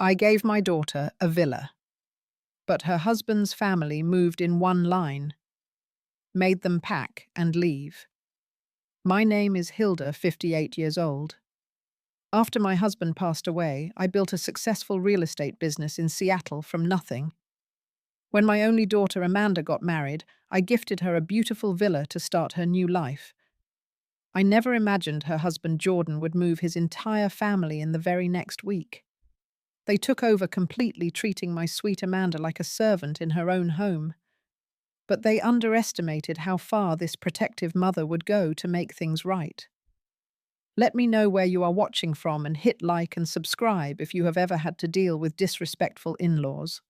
I gave my daughter a villa, but her husband's family moved in one line, made them pack and leave. My name is Hilda, 58 years old. After my husband passed away, I built a successful real estate business in Seattle from nothing. When my only daughter Amanda got married, I gifted her a beautiful villa to start her new life. I never imagined her husband Jordan would move his entire family in the very next week. They took over completely, treating my sweet Amanda like a servant in her own home. But they underestimated how far this protective mother would go to make things right. Let me know where you are watching from and hit like and subscribe if you have ever had to deal with disrespectful in-laws.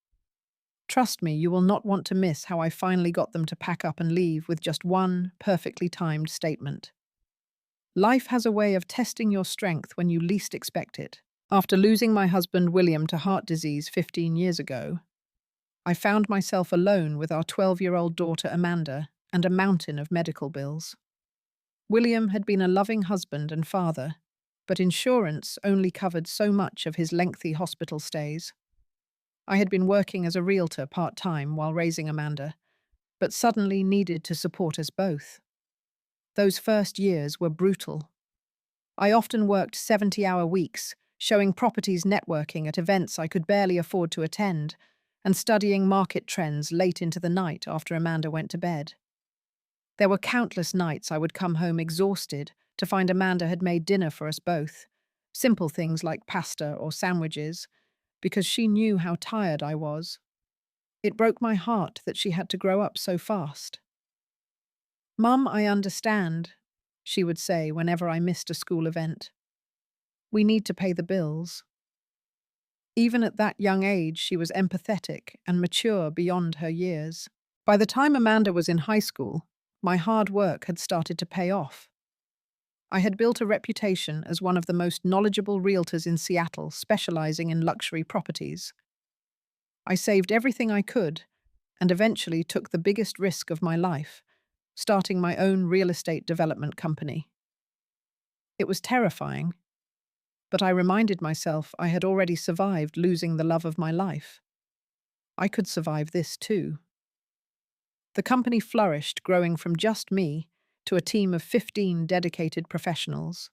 Trust me, you will not want to miss how I finally got them to pack up and leave with just one perfectly timed statement. Life has a way of testing your strength when you least expect it. After losing my husband William to heart disease 15 years ago, I found myself alone with our 12-year-old daughter Amanda and a mountain of medical bills. William had been a loving husband and father, but insurance only covered so much of his lengthy hospital stays. I had been working as a realtor part-time while raising Amanda, but suddenly needed to support us both. Those first years were brutal. I often worked 70-hour weeks, showing properties networking at events I could barely afford to attend, and studying market trends late into the night after Amanda went to bed. There were countless nights I would come home exhausted to find Amanda had made dinner for us both, simple things like pasta or sandwiches, because she knew how tired I was. It broke my heart that she had to grow up so fast. "Mum, I understand," she would say whenever I missed a school event. "We need to pay the bills." Even at that young age, she was empathetic and mature beyond her years. By the time Amanda was in high school, my hard work had started to pay off. I had built a reputation as one of the most knowledgeable realtors in Seattle, specializing in luxury properties. I saved everything I could and eventually took the biggest risk of my life, starting my own real estate development company. It was terrifying, but I reminded myself I had already survived losing the love of my life. I could survive this too. The company flourished, growing from just me to a team of 15 dedicated professionals.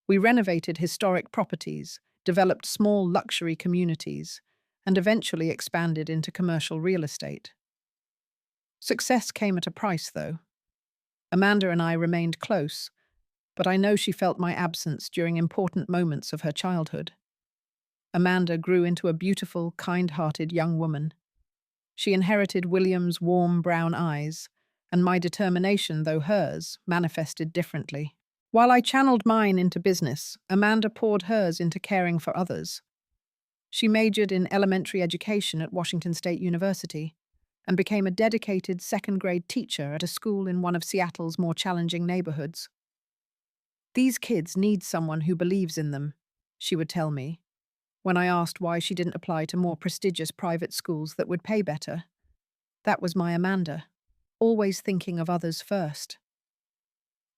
We renovated historic properties, developed small luxury communities, and eventually expanded into commercial real estate. Success came at a price, though. Amanda and I remained close, but I know she felt my absence during important moments of her childhood. Amanda grew into a beautiful, kind-hearted young woman. She inherited William's warm brown eyes, and my determination, though hers, manifested differently. While I channeled mine into business, Amanda poured hers into caring for others. She majored in elementary education at Washington State University and became a dedicated second-grade teacher at a school in one of Seattle's more challenging neighborhoods. "These kids need someone who believes in them," she would tell me, when I asked why she didn't apply to more prestigious private schools that would pay better. That was my Amanda, always thinking of others first.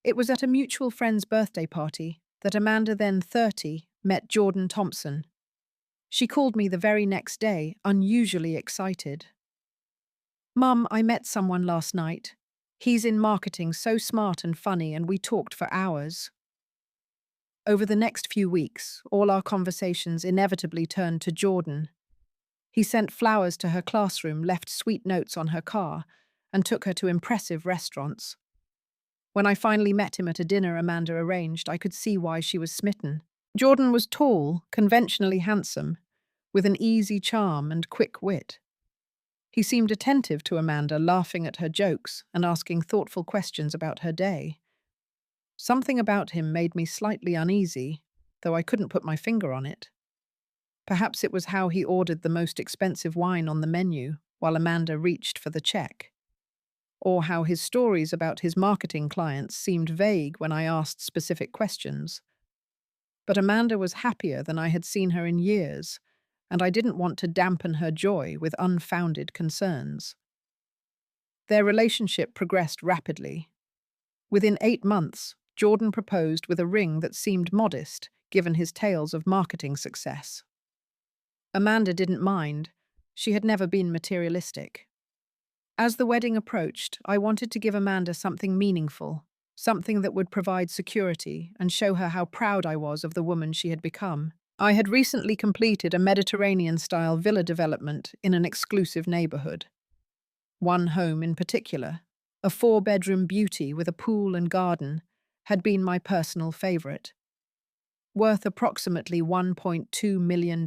It was at a mutual friend's birthday party that Amanda, then 30, met Jordan Thompson. She called me the very next day, unusually excited. "Mum, I met someone last night. He's in marketing, so smart and funny, and we talked for hours." Over the next few weeks, all our conversations inevitably turned to Jordan. He sent flowers to her classroom, left sweet notes on her car, and took her to impressive restaurants. When I finally met him at a dinner Amanda arranged, I could see why she was smitten. Jordan was tall, conventionally handsome, with an easy charm and quick wit. He seemed attentive to Amanda, laughing at her jokes and asking thoughtful questions about her day. Something about him made me slightly uneasy, though I couldn't put my finger on it. Perhaps it was how he ordered the most expensive wine on the menu while Amanda reached for the check, or how his stories about his marketing clients seemed vague when I asked specific questions. But Amanda was happier than I had seen her in years, and I didn't want to dampen her joy with unfounded concerns. Their relationship progressed rapidly. Within 8 months, Jordan proposed with a ring that seemed modest, given his tales of marketing success. Amanda didn't mind. She had never been materialistic. As the wedding approached, I wanted to give Amanda something meaningful, something that would provide security and show her how proud I was of the woman she had become. I had recently completed a Mediterranean-style villa development in an exclusive neighborhood. One home in particular, a four-bedroom beauty with a pool and garden, had been my personal favorite. Worth approximately $1.2 million,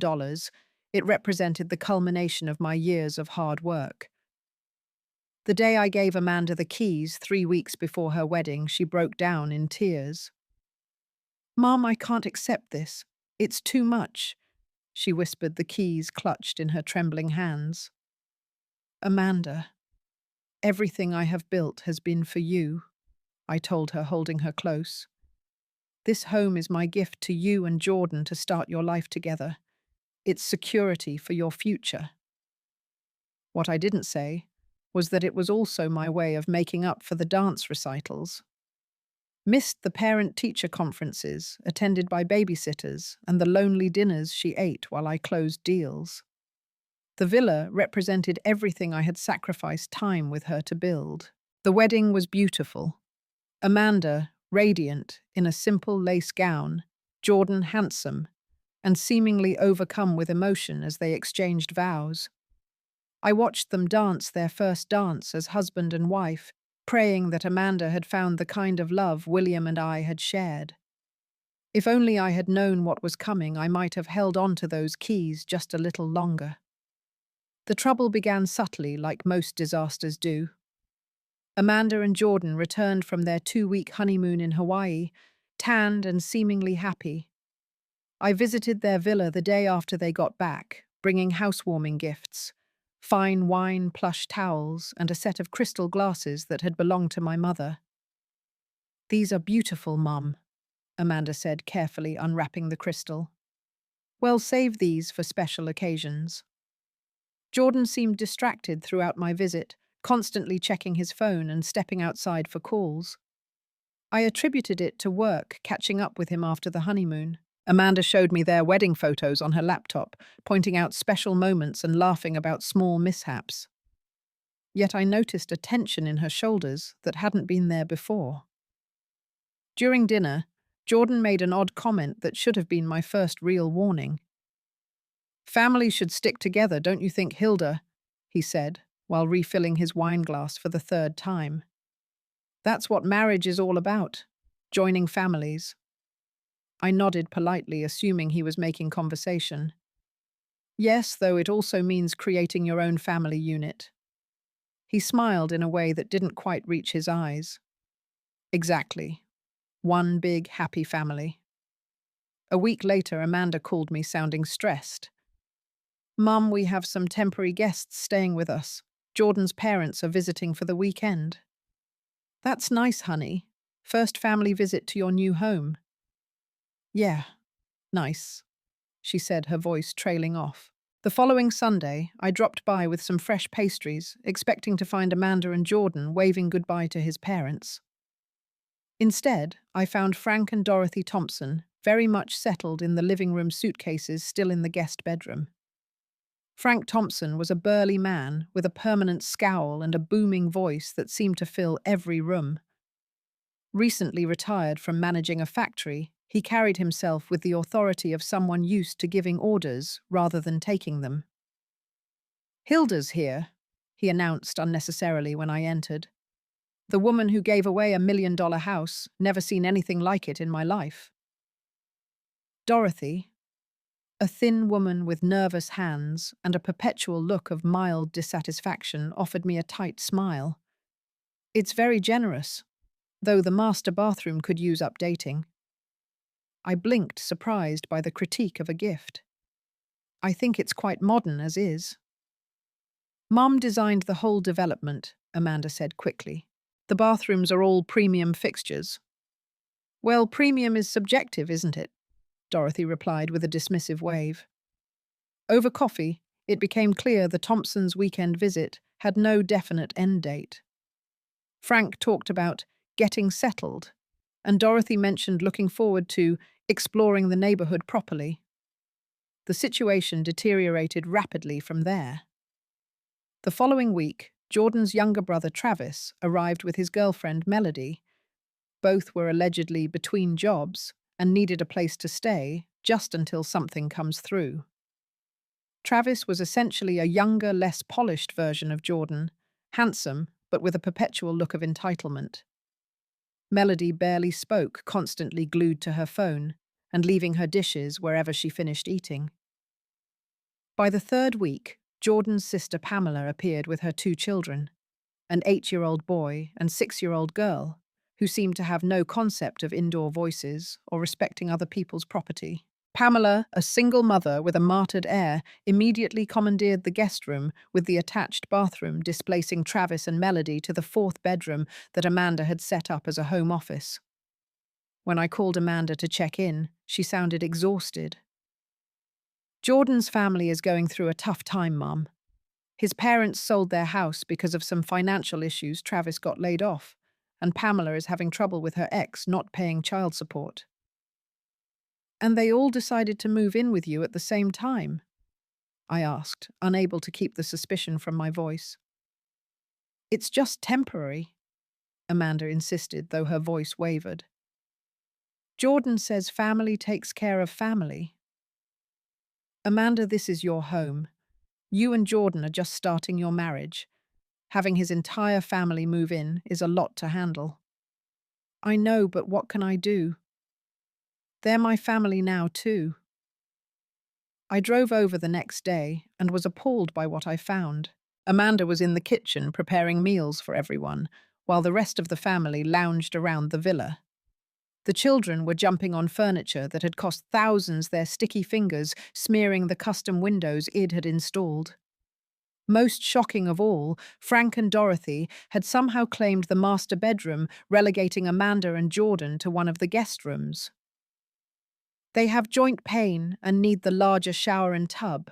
it represented the culmination of my years of hard work. The day I gave Amanda the keys 3 weeks before her wedding, she broke down in tears. "Mom, I can't accept this. It's too much," she whispered, the keys clutched in her trembling hands. "Amanda, everything I have built has been for you," I told her, holding her close. "This home is my gift to you and Jordan to start your life together. It's security for your future." What I didn't say was that it was also my way of making up for the dance recitals. Missed the parent-teacher conferences attended by babysitters and the lonely dinners she ate while I closed deals. The villa represented everything I had sacrificed time with her to build. The wedding was beautiful. Amanda, radiant, in a simple lace gown, Jordan handsome, and seemingly overcome with emotion as they exchanged vows. I watched them dance their first dance as husband and wife, praying that Amanda had found the kind of love William and I had shared. If only I had known what was coming, I might have held on to those keys just a little longer. The trouble began subtly, like most disasters do. Amanda and Jordan returned from their 2-week honeymoon in Hawaii, tanned and seemingly happy. I visited their villa the day after they got back, bringing housewarming gifts, fine wine, plush towels, and a set of crystal glasses that had belonged to my mother. "These are beautiful, Mum," Amanda said, carefully unwrapping the crystal. "Well, save these for special occasions." Jordan seemed distracted throughout my visit, constantly checking his phone and stepping outside for calls. I attributed it to work catching up with him after the honeymoon. Amanda showed me their wedding photos on her laptop, pointing out special moments and laughing about small mishaps. Yet I noticed a tension in her shoulders that hadn't been there before. During dinner, Jordan made an odd comment that should have been my first real warning. "Families should stick together, don't you think, Hilda?" he said, while refilling his wineglass for the third time. "That's what marriage is all about, joining families." I nodded politely, assuming he was making conversation. "Yes, though it also means creating your own family unit." He smiled in a way that didn't quite reach his eyes. "Exactly. One big, happy family." A week later, Amanda called me sounding stressed. "Mum, we have some temporary guests staying with us. Jordan's parents are visiting for the weekend." "That's nice, honey. First family visit to your new home." "Yeah, nice," she said, her voice trailing off. The following Sunday, I dropped by with some fresh pastries, expecting to find Amanda and Jordan waving goodbye to his parents. Instead, I found Frank and Dorothy Thompson very much settled in the living room suitcases still in the guest bedroom. Frank Thompson was a burly man with a permanent scowl and a booming voice that seemed to fill every room. Recently retired from managing a factory, he carried himself with the authority of someone used to giving orders rather than taking them. "Hilda's here," he announced unnecessarily when I entered. "The woman who gave away $1 million house, never seen anything like it in my life." Dorothy, a thin woman with nervous hands and a perpetual look of mild dissatisfaction, offered me a tight smile. "It's very generous, though the master bathroom could use updating." I blinked, surprised by the critique of a gift. "I think it's quite modern as is." "Mum designed the whole development," Amanda said quickly. "The bathrooms are all premium fixtures." "Well, premium is subjective, isn't it?" Dorothy replied with a dismissive wave. Over coffee, it became clear the Thompsons' weekend visit had no definite end date. Frank talked about getting settled, and Dorothy mentioned looking forward to exploring the neighborhood properly. The situation deteriorated rapidly from there. The following week, Jordan's younger brother Travis arrived with his girlfriend Melody. Both were allegedly between jobs and needed a place to stay just until something comes through. Travis was essentially a younger, less polished version of Jordan, handsome, but with a perpetual look of entitlement. Melody barely spoke, constantly glued to her phone, and leaving her dishes wherever she finished eating. By the third week, Jordan's sister Pamela appeared with her two children, an 8-year-old boy and 6-year-old girl, who seemed to have no concept of indoor voices or respecting other people's property. Pamela, a single mother with a martyred air, immediately commandeered the guest room with the attached bathroom, displacing Travis and Melody to the fourth bedroom that Amanda had set up as a home office. When I called Amanda to check in, she sounded exhausted. "Jordan's family is going through a tough time, Mum. His parents sold their house because of some financial issues. Travis got laid off, and Pamela is having trouble with her ex not paying child support. And they all decided to move in with you at the same time?" I asked, unable to keep the suspicion from my voice. "It's just temporary," Amanda insisted, though her voice wavered. "Jordan says family takes care of family." "Amanda, this is your home. You and Jordan are just starting your marriage. Having his entire family move in is a lot to handle." "I know, but what can I do? They're my family now, too." I drove over the next day and was appalled by what I found. Amanda was in the kitchen preparing meals for everyone, while the rest of the family lounged around the villa. The children were jumping on furniture that had cost thousands, their sticky fingers smearing the custom windows Id had installed. Most shocking of all, Frank and Dorothy had somehow claimed the master bedroom, relegating Amanda and Jordan to one of the guest rooms. "They have joint pain and need the larger shower and tub,"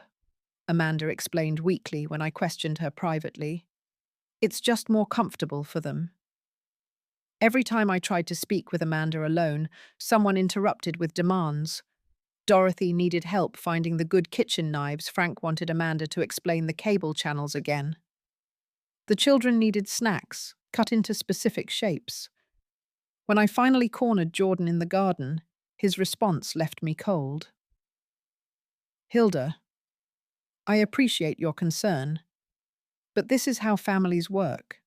Amanda explained weakly when I questioned her privately. "It's just more comfortable for them." Every time I tried to speak with Amanda alone, someone interrupted with demands. Dorothy needed help finding the good kitchen knives. Frank wanted Amanda to explain the cable channels again. The children needed snacks, cut into specific shapes. When I finally cornered Jordan in the garden, his response left me cold. "Hilda, I appreciate your concern, but this is how families work.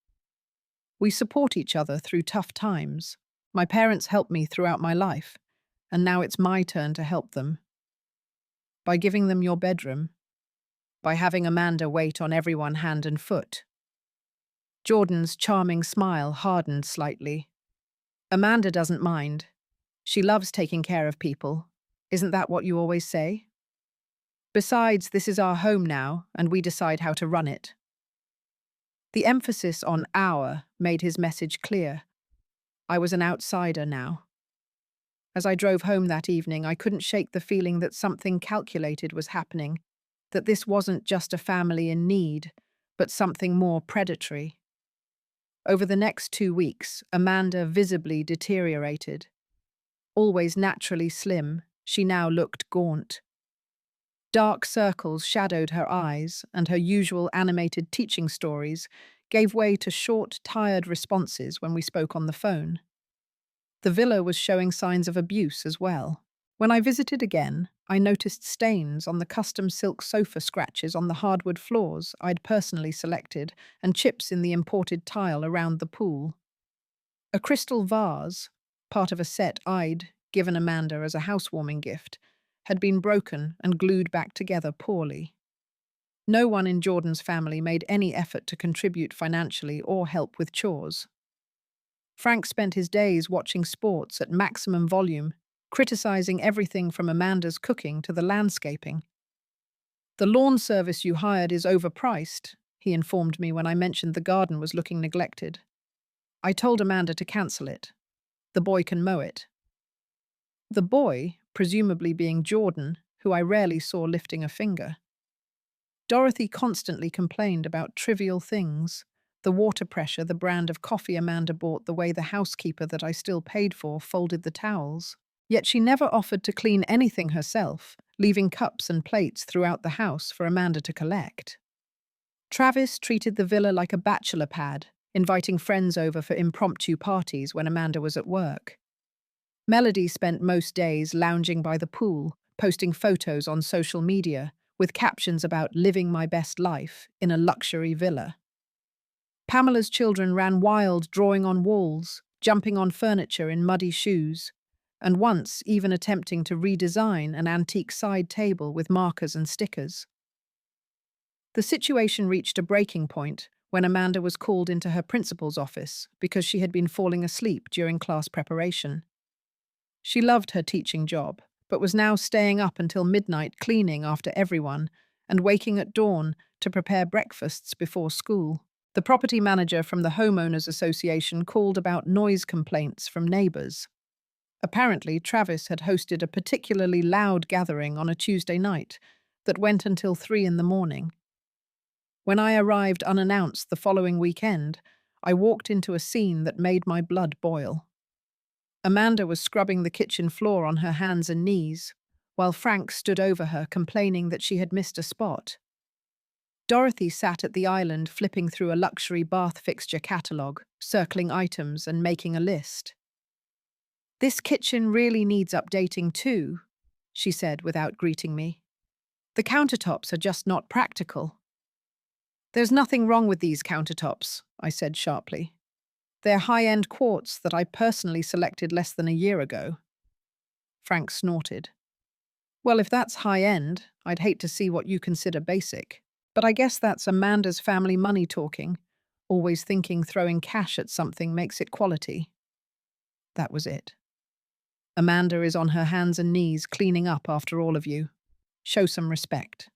We support each other through tough times. My parents helped me throughout my life, and now it's my turn to help them. By giving them your bedroom, by having Amanda wait on everyone hand and foot." Jordan's charming smile hardened slightly. "Amanda doesn't mind. She loves taking care of people. Isn't that what you always say? Besides, this is our home now, and we decide how to run it." The emphasis on "our" made his message clear. I was an outsider now. As I drove home that evening, I couldn't shake the feeling that something calculated was happening, that this wasn't just a family in need, but something more predatory. Over the next 2 weeks, Amanda visibly deteriorated. Always naturally slim, she now looked gaunt. Dark circles shadowed her eyes, and her usual animated teaching stories gave way to short, tired responses when we spoke on the phone. The villa was showing signs of abuse as well. When I visited again, I noticed stains on the custom silk sofa, scratches on the hardwood floors I'd personally selected, and chips in the imported tile around the pool. A crystal vase, part of a set I'd given Amanda as a housewarming gift, had been broken and glued back together poorly. No one in Jordan's family made any effort to contribute financially or help with chores. Frank spent his days watching sports at maximum volume, criticizing everything from Amanda's cooking to the landscaping. "The lawn service you hired is overpriced," he informed me when I mentioned the garden was looking neglected. "I told Amanda to cancel it. The boy can mow it." The boy, presumably being Jordan, who I rarely saw lifting a finger. Dorothy constantly complained about trivial things: the water pressure, the brand of coffee Amanda bought, the way the housekeeper that I still paid for folded the towels. Yet she never offered to clean anything herself, leaving cups and plates throughout the house for Amanda to collect. Travis treated the villa like a bachelor pad, inviting friends over for impromptu parties when Amanda was at work. Melody spent most days lounging by the pool, posting photos on social media, with captions about living my best life in a luxury villa. Pamela's children ran wild, drawing on walls, jumping on furniture in muddy shoes, and once even attempting to redesign an antique side table with markers and stickers. The situation reached a breaking point when Amanda was called into her principal's office because she had been falling asleep during class preparation. She loved her teaching job, but was now staying up until midnight cleaning after everyone and waking at dawn to prepare breakfasts before school. The property manager from the Homeowners Association called about noise complaints from neighbors. Apparently, Travis had hosted a particularly loud gathering on a Tuesday night that went until 3 in the morning. When I arrived unannounced the following weekend, I walked into a scene that made my blood boil. Amanda was scrubbing the kitchen floor on her hands and knees, while Frank stood over her complaining that she had missed a spot. Dorothy sat at the island flipping through a luxury bath fixture catalogue, circling items and making a list. "This kitchen really needs updating too," she said without greeting me. "The countertops are just not practical." "There's nothing wrong with these countertops," I said sharply. "They're high-end quartz that I personally selected less than a year ago." Frank snorted. "Well, if that's high-end, I'd hate to see what you consider basic. But I guess that's Amanda's family money talking, always thinking throwing cash at something makes it quality." That was it. "Amanda is on her hands and knees cleaning up after all of you. Show some respect."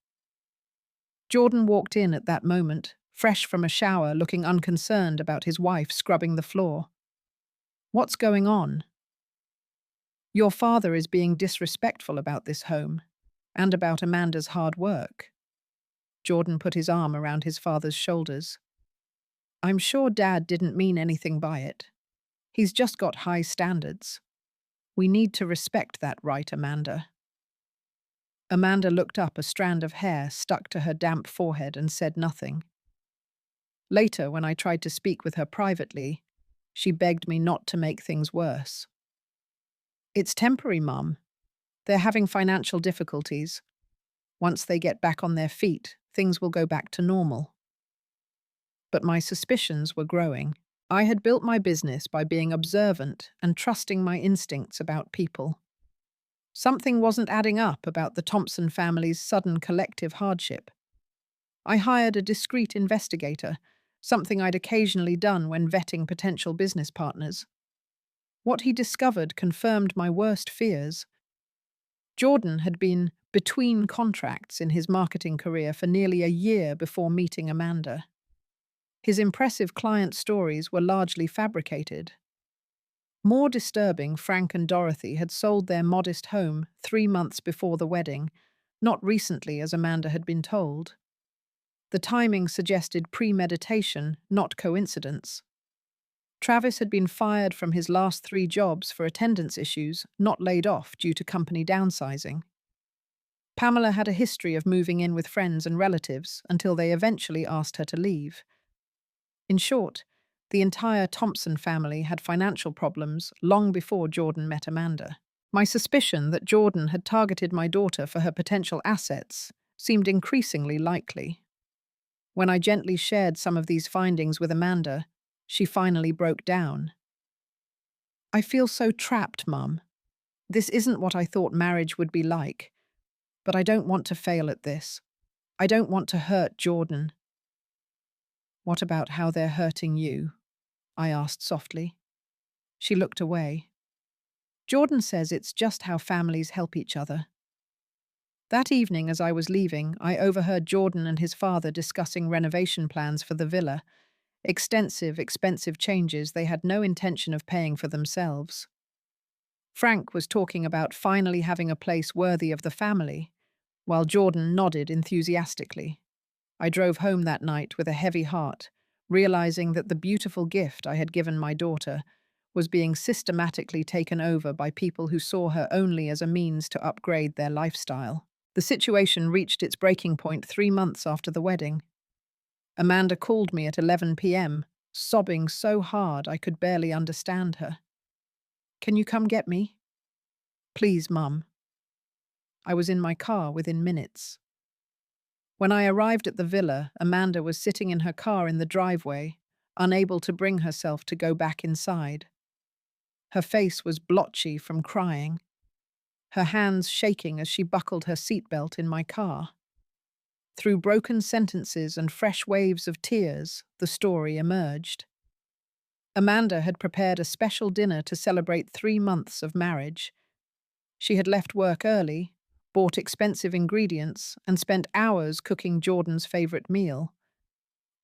Jordan walked in at that moment, fresh from a shower, looking unconcerned about his wife scrubbing the floor. "What's going on?" "Your father is being disrespectful about this home, and about Amanda's hard work." Jordan put his arm around his father's shoulders. "I'm sure Dad didn't mean anything by it. He's just got high standards. We need to respect that, right, Amanda?" Amanda looked up, a strand of hair stuck to her damp forehead, and said nothing. Later, when I tried to speak with her privately, she begged me not to make things worse. "It's temporary, Mum. They're having financial difficulties. Once they get back on their feet, things will go back to normal." But my suspicions were growing. I had built my business by being observant and trusting my instincts about people. Something wasn't adding up about the Thompson family's sudden collective hardship. I hired a discreet investigator, something I'd occasionally done when vetting potential business partners. What he discovered confirmed my worst fears. Jordan had been between contracts in his marketing career for nearly a year before meeting Amanda. His impressive client stories were largely fabricated. More disturbing, Frank and Dorothy had sold their modest home 3 months before the wedding, not recently as Amanda had been told. The timing suggested premeditation, not coincidence. Travis had been fired from his last 3 jobs for attendance issues, not laid off due to company downsizing. Pamela had a history of moving in with friends and relatives until they eventually asked her to leave. In short, the entire Thompson family had financial problems long before Jordan met Amanda. My suspicion that Jordan had targeted my daughter for her potential assets seemed increasingly likely. When I gently shared some of these findings with Amanda, she finally broke down. "I feel so trapped, Mum. This isn't what I thought marriage would be like, but I don't want to fail at this. I don't want to hurt Jordan." "What about how they're hurting you?" I asked softly. She looked away. "Jordan says it's just how families help each other." That evening, as I was leaving, I overheard Jordan and his father discussing renovation plans for the villa, extensive, expensive changes they had no intention of paying for themselves. Frank was talking about finally having a place worthy of the family, while Jordan nodded enthusiastically. I drove home that night with a heavy heart, realizing that the beautiful gift I had given my daughter was being systematically taken over by people who saw her only as a means to upgrade their lifestyle. The situation reached its breaking point 3 months after the wedding. Amanda called me at 11 p.m., sobbing so hard I could barely understand her. "Can you come get me?" "Please, Mum." I was in my car within minutes. When I arrived at the villa, Amanda was sitting in her car in the driveway, unable to bring herself to go back inside. Her face was blotchy from crying, her hands shaking as she buckled her seatbelt in my car. Through broken sentences and fresh waves of tears, the story emerged. Amanda had prepared a special dinner to celebrate 3 months of marriage. She had left work early, bought expensive ingredients, and spent hours cooking Jordan's favorite meal.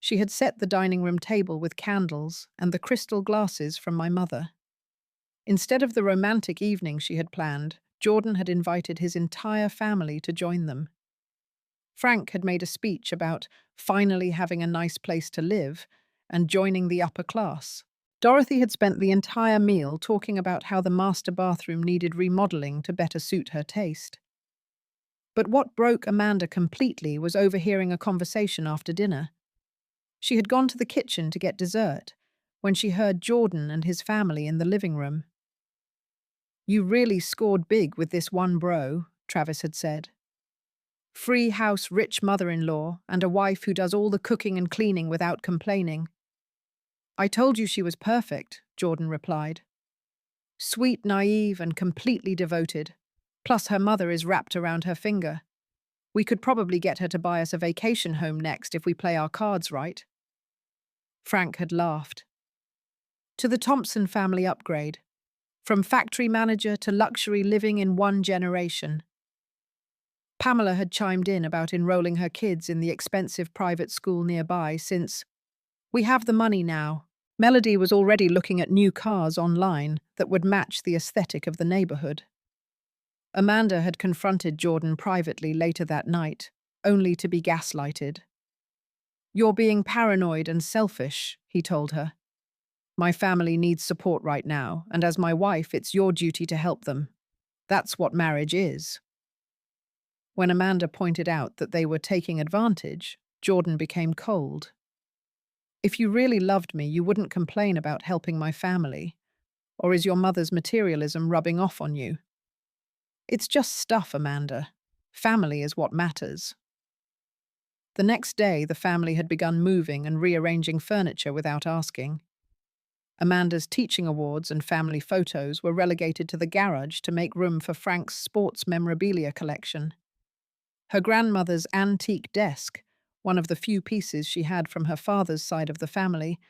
She had set the dining room table with candles and the crystal glasses from my mother. Instead of the romantic evening she had planned, Jordan had invited his entire family to join them. Frank had made a speech about finally having a nice place to live and joining the upper class. Dorothy had spent the entire meal talking about how the master bathroom needed remodeling to better suit her taste. But what broke Amanda completely was overhearing a conversation after dinner. She had gone to the kitchen to get dessert when she heard Jordan and his family in the living room. "You really scored big with this one bro," Travis had said. "Free house, rich mother-in-law, and a wife who does all the cooking and cleaning without complaining." "I told you she was perfect," Jordan replied. "Sweet, naive, and completely devoted. Plus her mother is wrapped around her finger. We could probably get her to buy us a vacation home next if we play our cards right." Frank had laughed. To the Thompson family upgrade. From factory manager to luxury living in one generation. Pamela had chimed in about enrolling her kids in the expensive private school nearby since, "We have the money now." Melody was already looking at new cars online that would match the aesthetic of the neighborhood. Amanda had confronted Jordan privately later that night, only to be gaslighted. "You're being paranoid and selfish," he told her. "My family needs support right now, and as my wife, it's your duty to help them. That's what marriage is." When Amanda pointed out that they were taking advantage, Jordan became cold. "If you really loved me, you wouldn't complain about helping my family. Or is your mother's materialism rubbing off on you?" "It's just stuff, Amanda. Family is what matters." The next day, the family had begun moving and rearranging furniture without asking. Amanda's teaching awards and family photos were relegated to the garage to make room for Frank's sports memorabilia collection. Her grandmother's antique desk, one of the few pieces she had from her father's side of the family,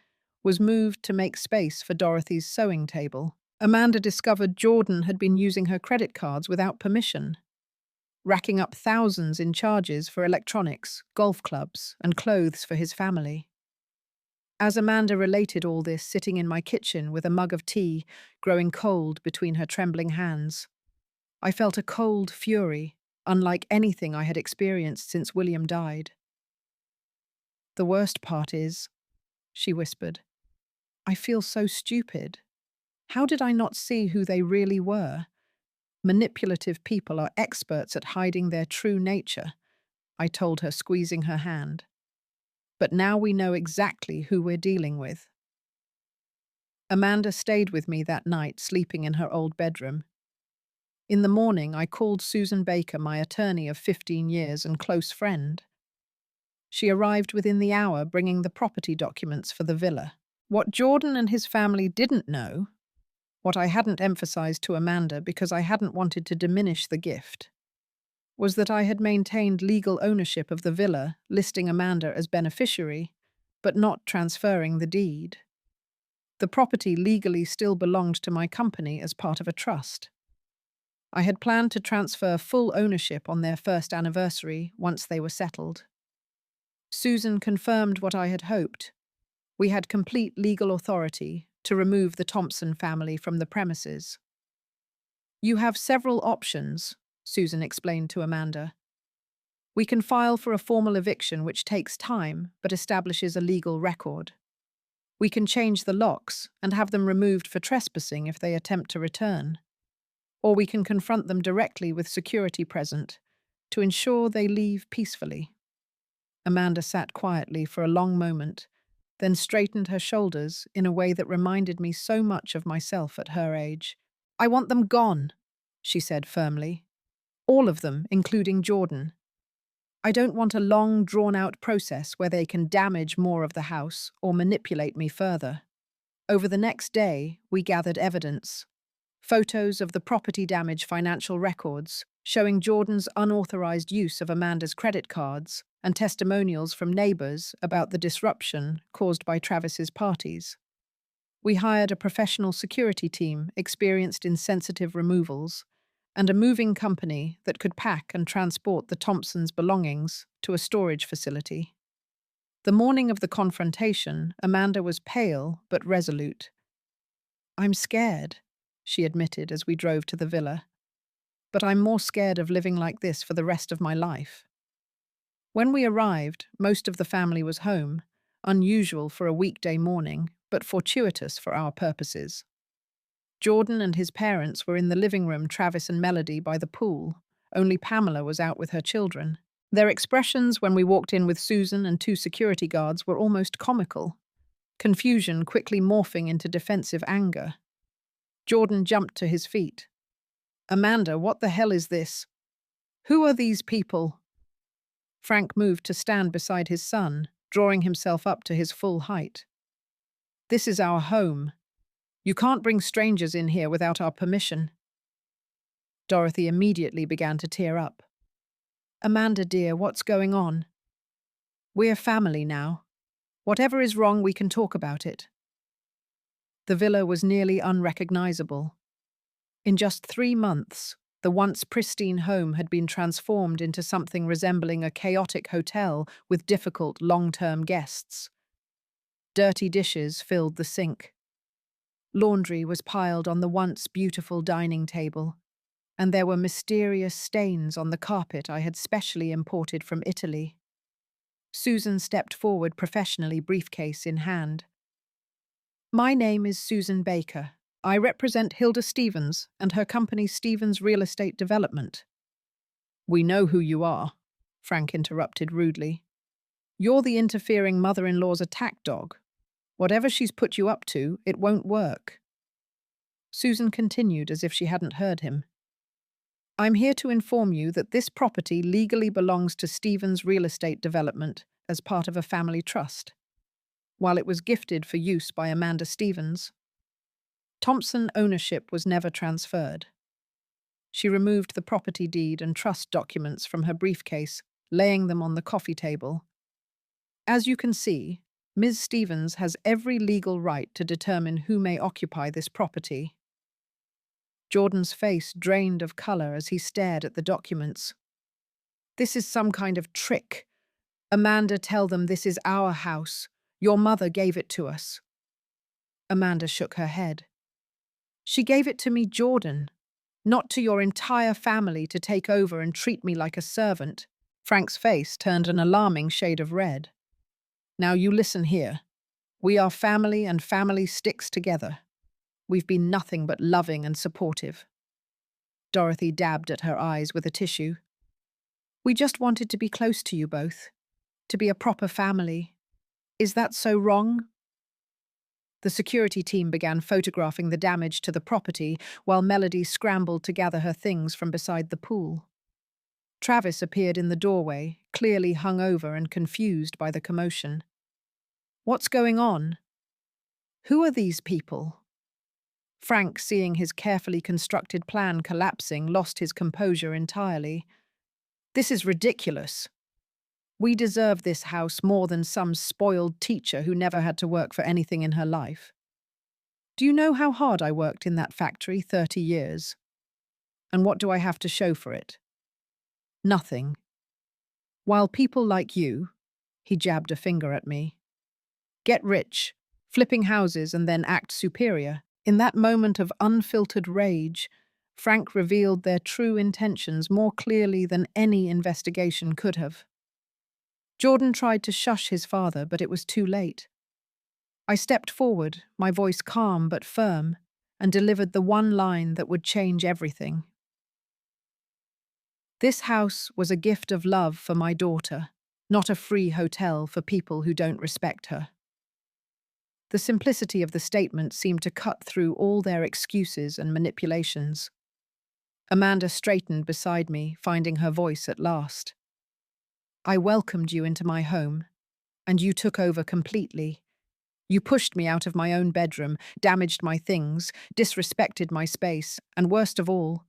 was moved to make space for Dorothy's sewing table. Amanda discovered Jordan had been using her credit cards without permission, racking up thousands in charges for electronics, golf clubs, and clothes for his family. As Amanda related all this sitting in my kitchen with a mug of tea growing cold between her trembling hands, I felt a cold fury, unlike anything I had experienced since William died. "The worst part is," she whispered, "I feel so stupid. How did I not see who they really were? Manipulative people are experts at hiding their true nature," I told her, squeezing her hand. "But now we know exactly who we're dealing with." Amanda stayed with me that night, sleeping in her old bedroom. In the morning, I called Susan Baker, my attorney of 15 years and close friend. She arrived within the hour, bringing the property documents for the villa. What Jordan and his family didn't know, what I hadn't emphasized to Amanda because I hadn't wanted to diminish the gift, was that I had maintained legal ownership of the villa, listing Amanda as beneficiary, but not transferring the deed. The property legally still belonged to my company as part of a trust. I had planned to transfer full ownership on their first anniversary once they were settled. Susan confirmed what I had hoped. We had complete legal authority to remove the Thompson family from the premises. "You have several options," Susan explained to Amanda. "We can file for a formal eviction, which takes time but establishes a legal record. We can change the locks and have them removed for trespassing if they attempt to return. Or we can confront them directly with security present, to ensure they leave peacefully. Amanda sat quietly for a long moment, then straightened her shoulders in a way that reminded me so much of myself at her age. "I want them gone," she said firmly. "All of them, including Jordan. I don't want a long, drawn-out process where they can damage more of the house or manipulate me further." Over the next day, we gathered evidence. Photos of the property damage financial records showing Jordan's unauthorized use of Amanda's credit cards and testimonials from neighbors about the disruption caused by Travis's parties. We hired a professional security team experienced in sensitive removals and a moving company that could pack and transport the Thompsons' belongings to a storage facility. The morning of the confrontation, Amanda was pale but resolute. "I'm scared," she admitted as we drove to the villa. "But I'm more scared of living like this for the rest of my life." When we arrived, most of the family was home, unusual for a weekday morning, but fortuitous for our purposes. Jordan and his parents were in the living room, Travis and Melody by the pool. Only Pamela was out with her children. Their expressions when we walked in with Susan and two security guards were almost comical, confusion quickly morphing into defensive anger. Jordan jumped to his feet. "Amanda, what the hell is this? Who are these people?" Frank moved to stand beside his son, drawing himself up to his full height. "This is our home. You can't bring strangers in here without our permission." Dorothy immediately began to tear up. "Amanda, dear, what's going on? We're family now. Whatever is wrong, we can talk about it." The villa was nearly unrecognizable. In just 3 months, the once pristine home had been transformed into something resembling a chaotic hotel with difficult long-term guests. Dirty dishes filled the sink. Laundry was piled on the once beautiful dining table, and there were mysterious stains on the carpet I had specially imported from Italy. Susan stepped forward professionally, briefcase in hand. "My name is Susan Baker. I represent Hilda Stevens and her company Stevens Real Estate Development." "We know who you are," Frank interrupted rudely. "You're the interfering mother-in-law's attack dog. Whatever she's put you up to, it won't work." Susan continued as if she hadn't heard him. "I'm here to inform you that this property legally belongs to Stevens Real Estate Development as part of a family trust. While it was gifted for use by Amanda Stevens, Thompson ownership was never transferred." She removed the property deed and trust documents from her briefcase, laying them on the coffee table. "As you can see, Ms. Stevens has every legal right to determine who may occupy this property." Jordan's face drained of color as he stared at the documents. "This is some kind of trick. Amanda, tell them this is our house. Your mother gave it to us." Amanda shook her head. "She gave it to me, Jordan, not to your entire family to take over and treat me like a servant." Frank's face turned an alarming shade of red. "Now you listen here. We are family and family sticks together. We've been nothing but loving and supportive." Dorothy dabbed at her eyes with a tissue. "We just wanted to be close to you both, to be a proper family. Is that so wrong?" The security team began photographing the damage to the property while Melody scrambled to gather her things from beside the pool. Travis appeared in the doorway, clearly hungover and confused by the commotion. "What's going on? Who are these people?" Frank, seeing his carefully constructed plan collapsing, lost his composure entirely. "This is ridiculous. We deserve this house more than some spoiled teacher who never had to work for anything in her life. Do you know how hard I worked in that factory 30 years? And what do I have to show for it? Nothing. While people like you," he jabbed a finger at me, "get rich, flipping houses and then act superior." In that moment of unfiltered rage, Frank revealed their true intentions more clearly than any investigation could have. Jordan tried to shush his father, but it was too late. I stepped forward, my voice calm but firm, and delivered the one line that would change everything. This house was a gift of love for my daughter, not a free hotel for people who don't respect her. The simplicity of the statement seemed to cut through all their excuses and manipulations. Amanda straightened beside me, finding her voice at last. I welcomed you into my home, and you took over completely. You pushed me out of my own bedroom, damaged my things, disrespected my space, and worst of all,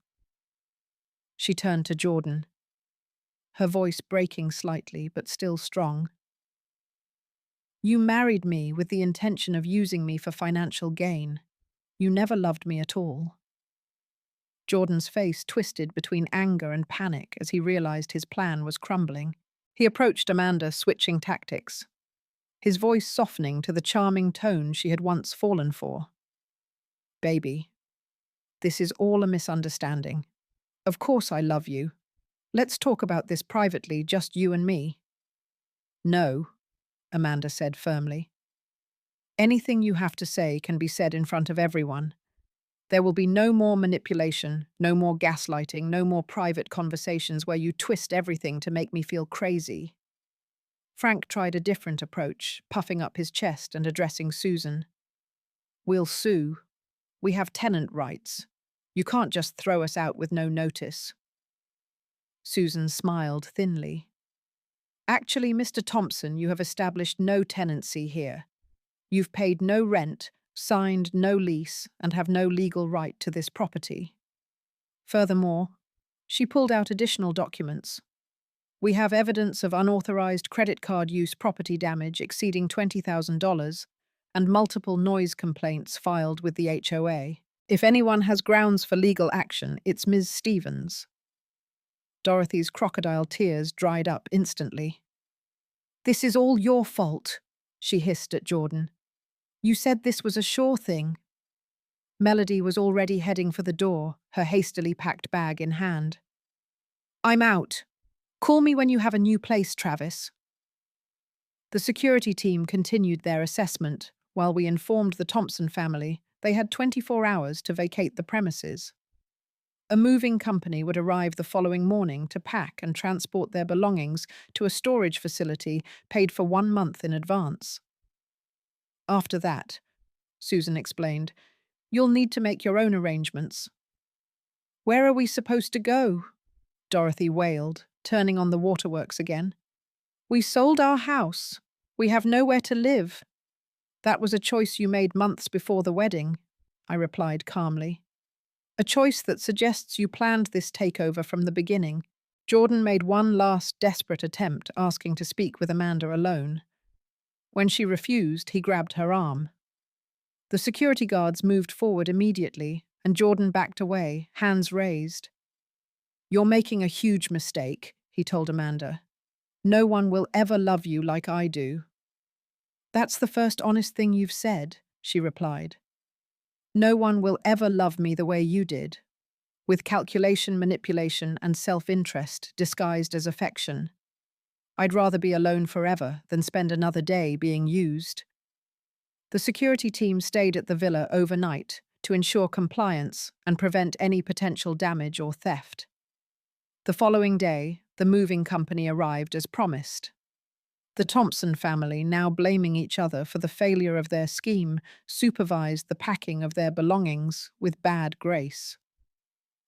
she turned to Jordan, her voice breaking slightly but still strong. You married me with the intention of using me for financial gain. You never loved me at all. Jordan's face twisted between anger and panic as he realized his plan was crumbling. He approached Amanda, switching tactics, his voice softening to the charming tone she had once fallen for. Baby, this is all a misunderstanding. Of course I love you. Let's talk about this privately, just you and me. No, Amanda said firmly. Anything you have to say can be said in front of everyone. There will be no more manipulation, no more gaslighting, no more private conversations where you twist everything to make me feel crazy. Frank tried a different approach, puffing up his chest and addressing Susan. We'll sue. We have tenant rights. You can't just throw us out with no notice. Susan smiled thinly. Actually, Mr. Thompson, you have established no tenancy here. You've paid no rent, signed no lease, and have no legal right to this property. Furthermore, she pulled out additional documents. We have evidence of unauthorized credit card use, property damage exceeding $20,000, and multiple noise complaints filed with the HOA. If anyone has grounds for legal action, it's Ms. Stevens. Dorothy's crocodile tears dried up instantly. This is all your fault, she hissed at Jordan. You said this was a sure thing. Melody was already heading for the door, her hastily packed bag in hand. I'm out. Call me when you have a new place, Travis. The security team continued their assessment, while we informed the Thompson family they had 24 hours to vacate the premises. A moving company would arrive the following morning to pack and transport their belongings to a storage facility paid for 1 month in advance. After that, Susan explained, you'll need to make your own arrangements. Where are we supposed to go? Dorothy wailed, turning on the waterworks again. We sold our house. We have nowhere to live. That was a choice you made months before the wedding, I replied calmly. A choice that suggests you planned this takeover from the beginning. Jordan made one last desperate attempt, asking to speak with Amanda alone. When she refused, he grabbed her arm. The security guards moved forward immediately, and Jordan backed away, hands raised. You're making a huge mistake, he told Amanda. No one will ever love you like I do. That's the first honest thing you've said, she replied. No one will ever love me the way you did, with calculation, manipulation, and self-interest disguised as affection. I'd rather be alone forever than spend another day being used. The security team stayed at the villa overnight to ensure compliance and prevent any potential damage or theft. The following day, the moving company arrived as promised. The Thompson family, now blaming each other for the failure of their scheme, supervised the packing of their belongings with bad grace.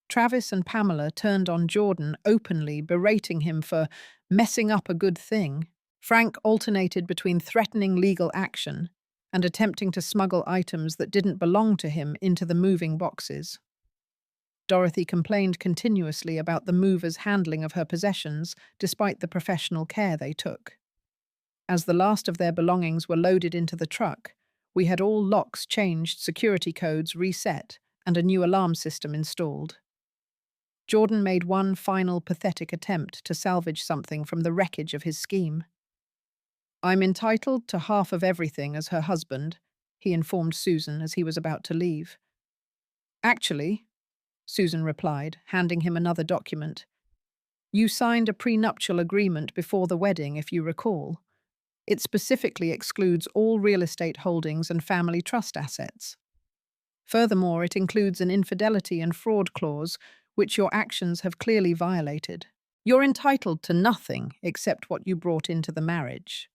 Travis and Pamela turned on Jordan, openly berating him for messing up a good thing. Frank alternated between threatening legal action and attempting to smuggle items that didn't belong to him into the moving boxes. Dorothy complained continuously about the movers' handling of her possessions, despite the professional care they took. As the last of their belongings were loaded into the truck, we had all locks changed, security codes reset, and a new alarm system installed. Jordan made one final pathetic attempt to salvage something from the wreckage of his scheme. I'm entitled to half of everything as her husband, he informed Susan as he was about to leave. Actually, Susan replied, handing him another document. You signed a prenuptial agreement before the wedding, if you recall. It specifically excludes all real estate holdings and family trust assets. Furthermore, it includes an infidelity and fraud clause, which your actions have clearly violated. You're entitled to nothing except what you brought into the marriage,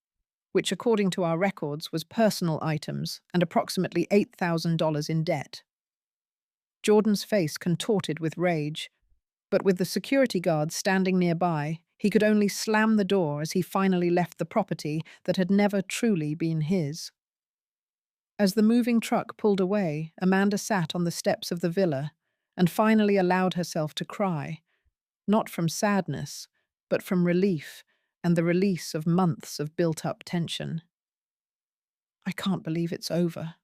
which, according to our records, was personal items and approximately $8,000 in debt. Jordan's face contorted with rage, but with the security guards standing nearby, he could only slam the door as he finally left the property that had never truly been his. As the moving truck pulled away, Amanda sat on the steps of the villa and finally allowed herself to cry, not from sadness, but from relief and the release of months of built-up tension. "I can't believe it's over,"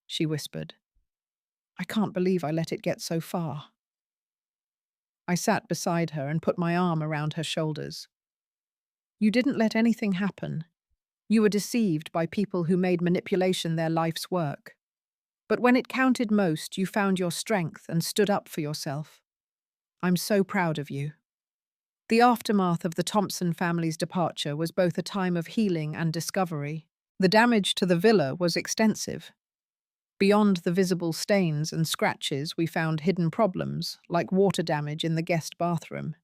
she whispered. "I can't believe I let it get so far." I sat beside her and put my arm around her shoulders. "You didn't let anything happen. You were deceived by people who made manipulation their life's work. But when it counted most, you found your strength and stood up for yourself. I'm so proud of you." The aftermath of the Thompson family's departure was both a time of healing and discovery. The damage to the villa was extensive. Beyond the visible stains and scratches, we found hidden problems, like water damage in the guest bathroom,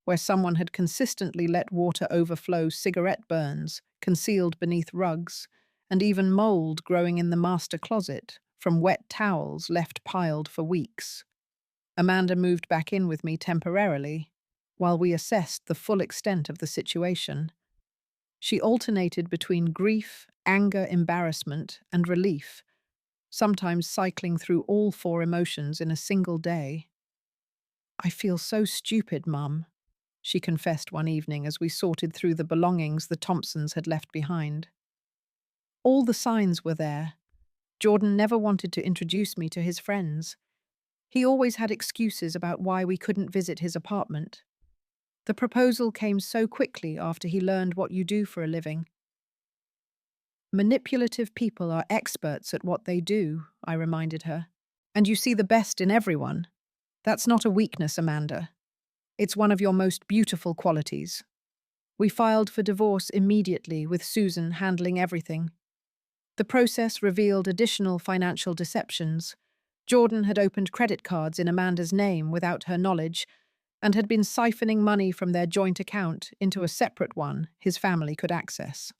where someone had consistently let water overflow, cigarette burns concealed beneath rugs, and even mold growing in the master closet from wet towels left piled for weeks. Amanda moved back in with me temporarily, while we assessed the full extent of the situation. She alternated between grief, anger, embarrassment, and relief, sometimes cycling through all four emotions in a single day. "I feel so stupid, Mum," she confessed one evening as we sorted through the belongings the Thompsons had left behind. All the signs were there. Jordan never wanted to introduce me to his friends. He always had excuses about why we couldn't visit his apartment. The proposal came so quickly after he learned what you do for a living. "Manipulative people are experts at what they do," I reminded her. "And you see the best in everyone. That's not a weakness, Amanda. It's one of your most beautiful qualities." We filed for divorce immediately, with Susan handling everything. The process revealed additional financial deceptions. Jordan had opened credit cards in Amanda's name without her knowledge and had been siphoning money from their joint account into a separate one his family could access.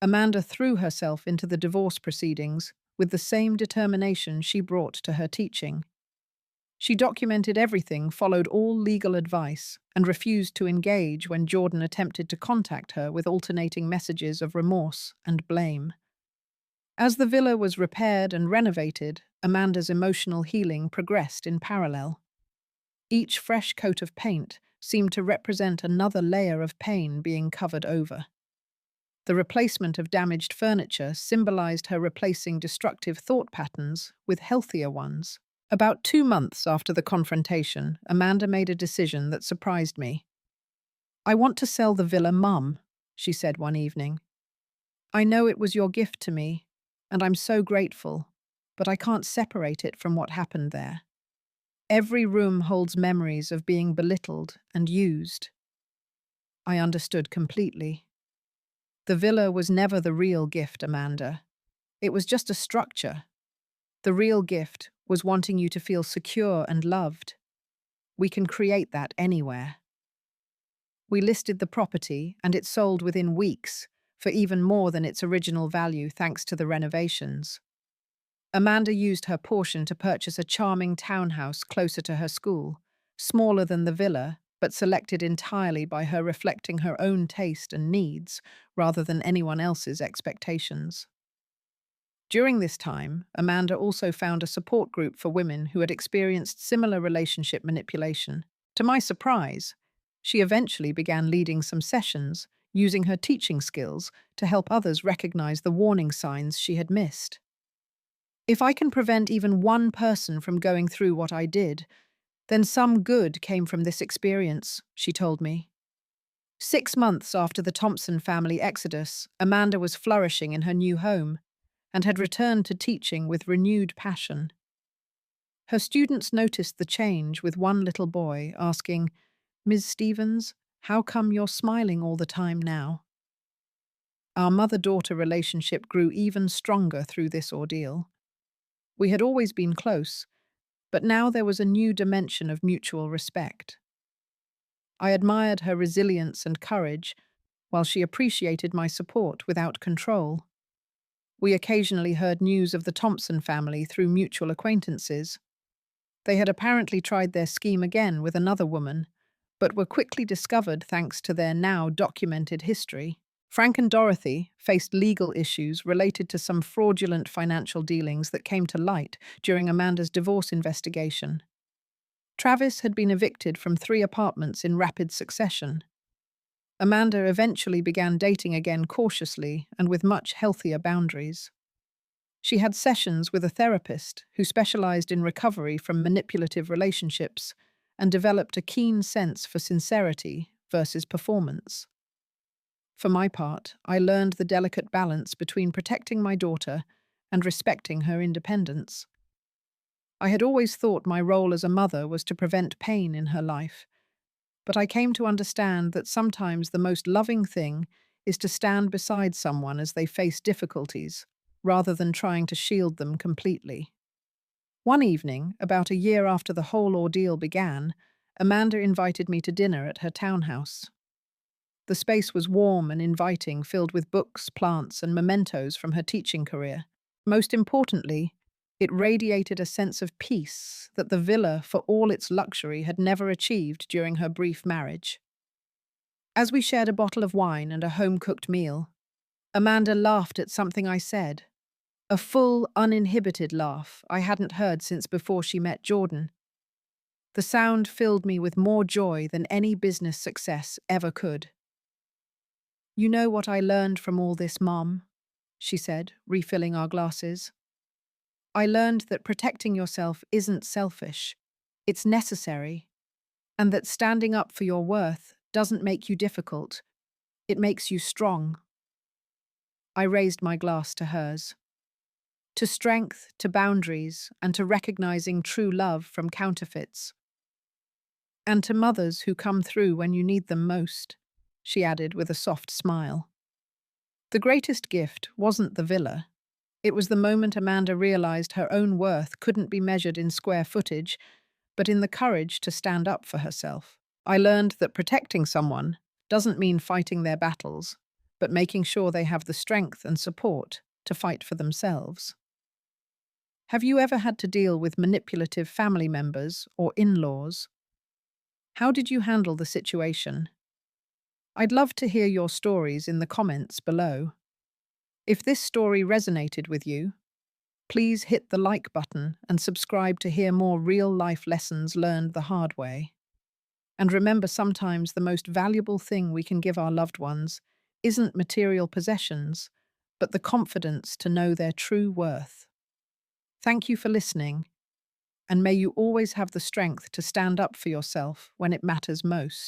Amanda threw herself into the divorce proceedings with the same determination she brought to her teaching. She documented everything, followed all legal advice, and refused to engage when Jordan attempted to contact her with alternating messages of remorse and blame. As the villa was repaired and renovated, Amanda's emotional healing progressed in parallel. Each fresh coat of paint seemed to represent another layer of pain being covered over. The replacement of damaged furniture symbolized her replacing destructive thought patterns with healthier ones. About 2 months after the confrontation, Amanda made a decision that surprised me. "I want to sell the villa, Mum," she said one evening. "I know it was your gift to me, and I'm so grateful, but I can't separate it from what happened there. Every room holds memories of being belittled and used." I understood completely. The villa was never the real gift, Amanda. It was just a structure. The real gift was wanting you to feel secure and loved. We can create that anywhere. We listed the property, and it sold within weeks, for even more than its original value thanks to the renovations. Amanda used her portion to purchase a charming townhouse closer to her school, smaller than the villa, but selected entirely by her, reflecting her own taste and needs rather than anyone else's expectations. During this time, Amanda also found a support group for women who had experienced similar relationship manipulation. To my surprise, she eventually began leading some sessions, using her teaching skills to help others recognize the warning signs she had missed. "If I can prevent even one person from going through what I did, then some good came from this experience," she told me. 6 months after the Thompson family exodus, Amanda was flourishing in her new home and had returned to teaching with renewed passion. Her students noticed the change, with one little boy asking, "Ms. Stevens, how come you're smiling all the time now?" Our mother-daughter relationship grew even stronger through this ordeal. We had always been close, but now there was a new dimension of mutual respect. I admired her resilience and courage, while she appreciated my support without control. We occasionally heard news of the Thompson family through mutual acquaintances. They had apparently tried their scheme again with another woman, but were quickly discovered thanks to their now documented history. Frank and Dorothy faced legal issues related to some fraudulent financial dealings that came to light during Amanda's divorce investigation. Travis had been evicted from 3 apartments in rapid succession. Amanda eventually began dating again cautiously and with much healthier boundaries. She had sessions with a therapist who specialized in recovery from manipulative relationships and developed a keen sense for sincerity versus performance. For my part, I learned the delicate balance between protecting my daughter and respecting her independence. I had always thought my role as a mother was to prevent pain in her life, but I came to understand that sometimes the most loving thing is to stand beside someone as they face difficulties, rather than trying to shield them completely. One evening, about a year after the whole ordeal began, Amanda invited me to dinner at her townhouse. The space was warm and inviting, filled with books, plants, and mementos from her teaching career. Most importantly, it radiated a sense of peace that the villa, for all its luxury, had never achieved during her brief marriage. As we shared a bottle of wine and a home-cooked meal, Amanda laughed at something I said. A full, uninhibited laugh I hadn't heard since before she met Jordan. The sound filled me with more joy than any business success ever could. "You know what I learned from all this, Mom," she said, refilling our glasses. "I learned that protecting yourself isn't selfish, it's necessary, and that standing up for your worth doesn't make you difficult, it makes you strong." I raised my glass to hers. To strength, to boundaries, and to recognizing true love from counterfeits. "And to mothers who come through when you need them most," she added with a soft smile. The greatest gift wasn't the villa. It was the moment Amanda realized her own worth couldn't be measured in square footage, but in the courage to stand up for herself. I learned that protecting someone doesn't mean fighting their battles, but making sure they have the strength and support to fight for themselves. Have you ever had to deal with manipulative family members or in-laws? How did you handle the situation? I'd love to hear your stories in the comments below. If this story resonated with you, please hit the like button and subscribe to hear more real-life lessons learned the hard way. And remember, sometimes the most valuable thing we can give our loved ones isn't material possessions, but the confidence to know their true worth. Thank you for listening, and may you always have the strength to stand up for yourself when it matters most.